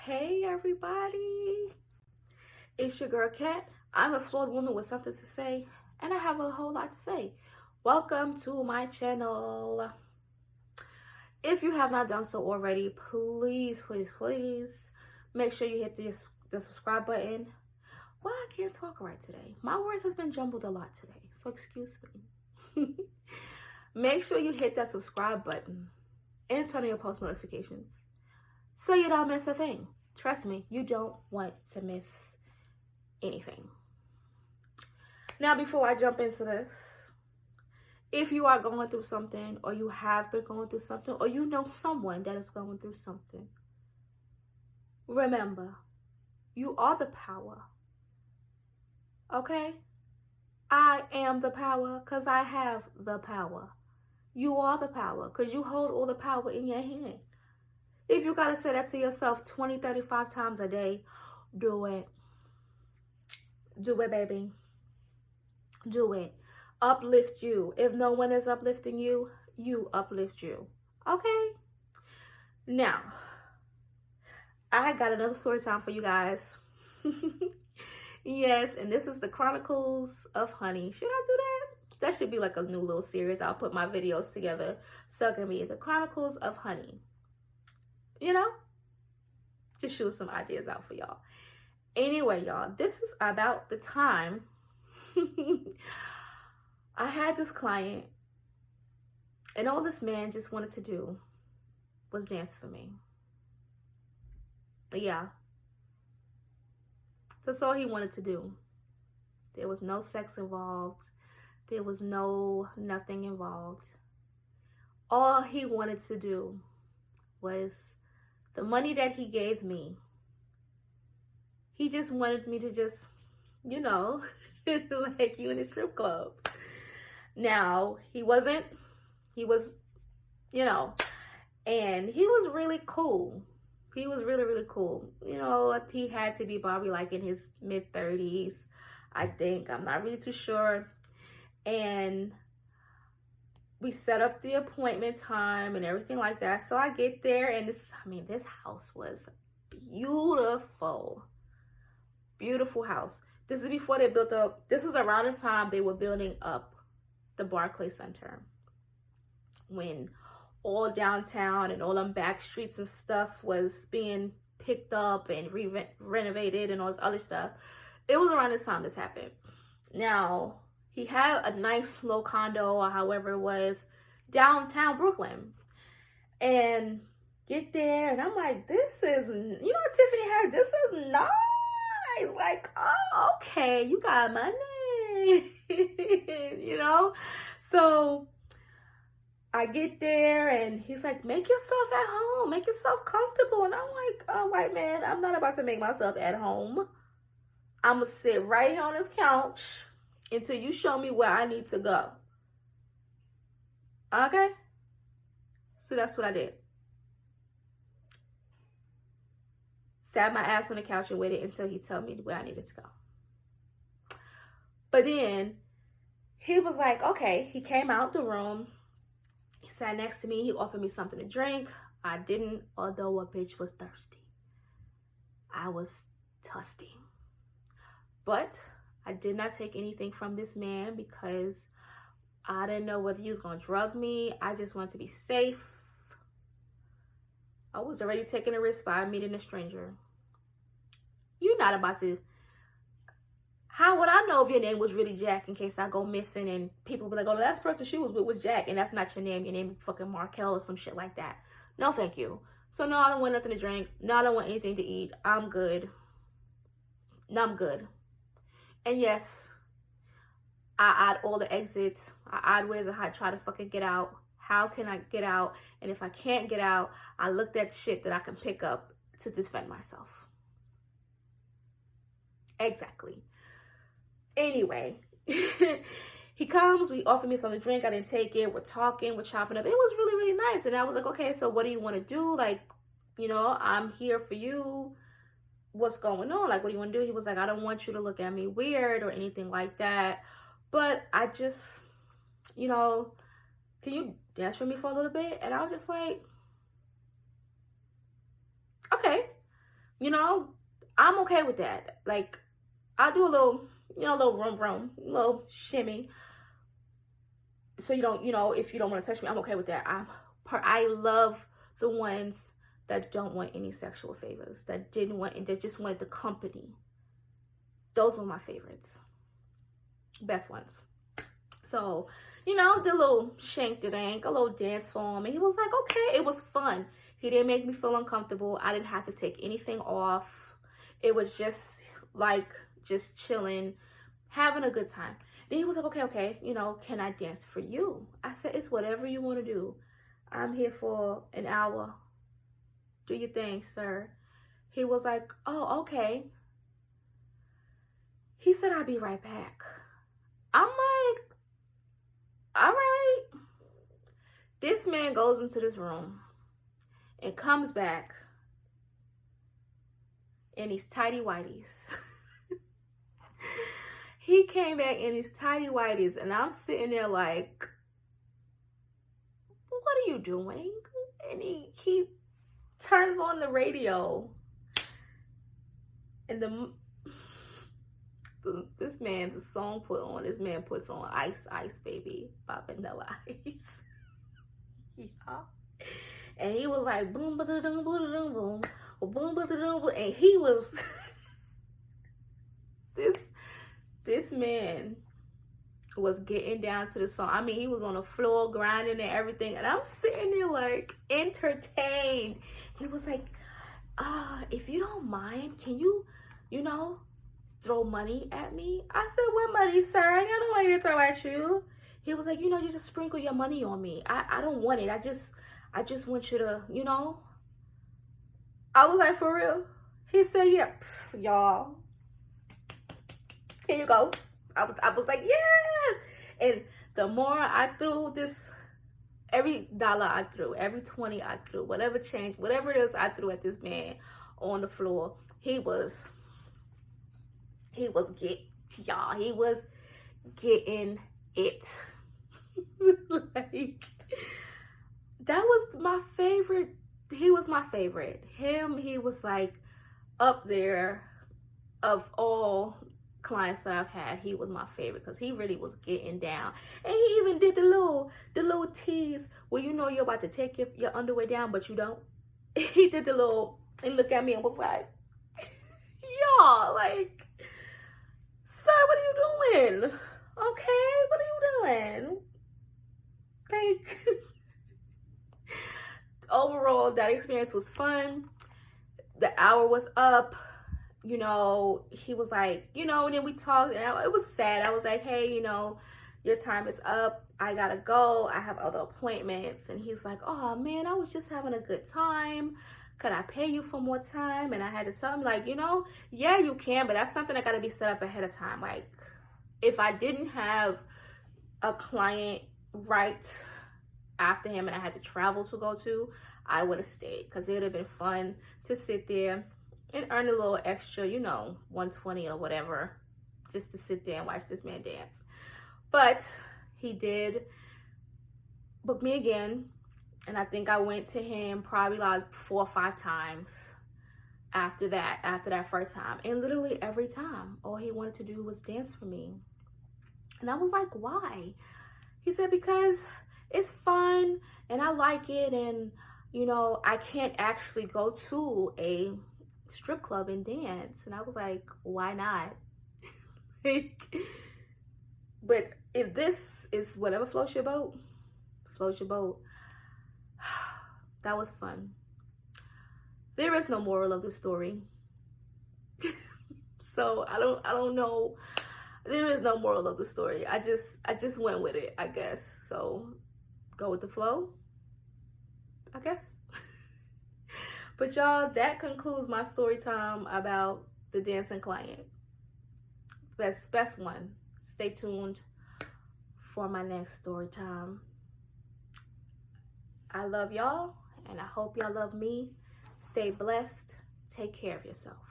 Hey everybody, it's your girl Kat. I'm a flawed woman with something to say, and I have a whole lot to say. Welcome to my channel. If you have not done so already, please make sure you hit the subscribe button. Why I can't talk right today? My words has been jumbled a lot today, so excuse me. Make sure you hit that subscribe button and turn on your post notifications so you don't miss a thing. Trust me, you don't want to miss anything. Now, before I jump into this, if you are going through something, or you have been going through something, or you know someone that is going through something, remember, you are the power. Okay? I am the power because I have the power. You are the power because you hold all the power in your hand. If you got to say that to yourself 20, 35 times a day, do it. Do it, baby. Do it. Uplift you. If no one is uplifting you, you uplift you. Okay? Now, I got another story time for you guys. Yes, and this is the Chronicles of Honey. Should I do that? That should be like a new little series. I'll put my videos together. So it can be the Chronicles of Honey. You know? Just shoot some ideas out for y'all. Anyway, y'all, this is about the time I had this client, and all this man just wanted to do was dance for me. Yeah. That's all he wanted to do. There was no sex involved. There was nothing involved. All he wanted to do was the money that he gave me. He just wanted me to just, like you in a strip club. Now, he was, and he was really cool. He was really, really cool. He had to be probably like in his mid-30s, I think. I'm not really too sure. And we set up the appointment time and everything like that. So I get there, and this house was beautiful. Beautiful house. This is before they built up. This was around the time they were building up the Barclays Center. When all downtown and all them back streets and stuff was being picked up and renovated and all this other stuff. It was around this time this happened. Now, he had a nice little condo, or however it was, downtown Brooklyn. And get there, and I'm like, this is, Tiffany had, this is nice. Like, oh, okay, you got money. So I get there, and he's like, make yourself at home, make yourself comfortable. And I'm like, oh, white man, I'm not about to make myself at home. I'm going to sit right here on this couch until you show me where I need to go. Okay? So that's what I did. Sat my ass on the couch and waited until he told me where I needed to go. But then he was like, okay, he came out the room. He sat next to me. He offered me something to drink. I didn't, although a bitch was thirsty. I was thirsty. But I did not take anything from this man because I didn't know whether he was going to drug me. I just wanted to be safe. I was already taking a risk by meeting a stranger. You're not about to. How would I know if your name was really Jack in case I go missing and people be like, oh, the last person she was with was Jack, and that's not your name. Your name is fucking Markel or some shit like that. No, thank you. So no, I don't want nothing to drink. No, I don't want anything to eat. I'm good. No, I'm good. And yes, I eyed all the exits. I eyed ways of how to try to fucking get out. How can I get out? And if I can't get out, I looked at shit that I can pick up to defend myself. Exactly. Anyway, he comes, we offer me something to drink. I didn't take it. We're talking, we're chopping up. It was really, really nice. And I was like, okay, so what do you want to do? Like, I'm here for you. What's going on? Like, what do you want to do? He was like, I don't want you to look at me weird or anything like that. But I just, can you dance for me for a little bit? And I was just like, okay. you know, I'm okay with that. Like, I'll do a little, a little room, a little shimmy. So you don't, if you don't want to touch me, I'm okay with that. I love the ones that don't want any sexual favors, that didn't want, and that just wanted the company. Those are my favorites, best ones. So, did a little shank a little dance for him, and he was like, okay, it was fun. He didn't make me feel uncomfortable. I didn't have to take anything off. It was just like, just chilling, having a good time. Then he was like, okay, can I dance for you? I said, it's whatever you want to do. I'm here for an hour. Do your thing, sir. He was like, oh, okay. He said, I'll be right back. I'm like, all right. This man goes into this room and comes back in these tighty whities. He came back in these tighty whities, and I'm sitting there like, what are you doing? And he turns on the radio, and the song put on, this man puts on Ice Ice Baby by Vanilla Ice. Yeah. And he was like, boom, ba-da-dum, ba-da-dum, boom, boom, ba-da-dum, and he was, this man was getting down to the song. I mean, he was on the floor grinding and everything, and I'm sitting there like entertained. He was like, if you don't mind, can you, throw money at me? I said, what money, sir? I got no money to throw at you. He was like, you just sprinkle your money on me. I don't want it. I just want you to, I was like, for real? He said, yeah. Pfft, y'all, here you go. I was like, yes. And the more I threw this, every dollar I threw, every 20 I threw, whatever change, whatever it is I threw at this man on the floor, he was getting it. Like, that was my favorite. He was my favorite. He was like up there of all clients that I've had. He was my favorite because he really was getting down, and he even did the little tease where you're about to take your underwear down, but you don't. He did the little, and looked at me and was like, y'all, like, sir, what are you doing? Okay, what are you doing? Like, overall, that experience was fun. The hour was up. He was like, and then we talked, and it was sad. I was like, hey, your time is up. I gotta go. I have other appointments. And he's like, oh man, I was just having a good time. Could I pay you for more time? And I had to tell him, like, yeah, you can, but that's something that gotta be set up ahead of time. Like, if I didn't have a client right after him and I had to travel to go to, I would have stayed, because it would have been fun to sit there and earn a little extra, $120 or whatever, just to sit there and watch this man dance. But he did book me again, and I think I went to him probably like 4 or 5 times after that first time. And literally every time, all he wanted to do was dance for me. And I was like, why? He said, because it's fun and I like it, and I can't actually go to a strip club and dance. And I was like, why not? But if this is whatever floats your boat, that was fun. There is no moral of the story. So I don't know. There is no moral of the story. I just went with it, I guess. So go with the flow, I guess. But y'all, that concludes my story time about the dancing client. Best one. Stay tuned for my next story time. I love y'all, and I hope y'all love me. Stay blessed. Take care of yourself.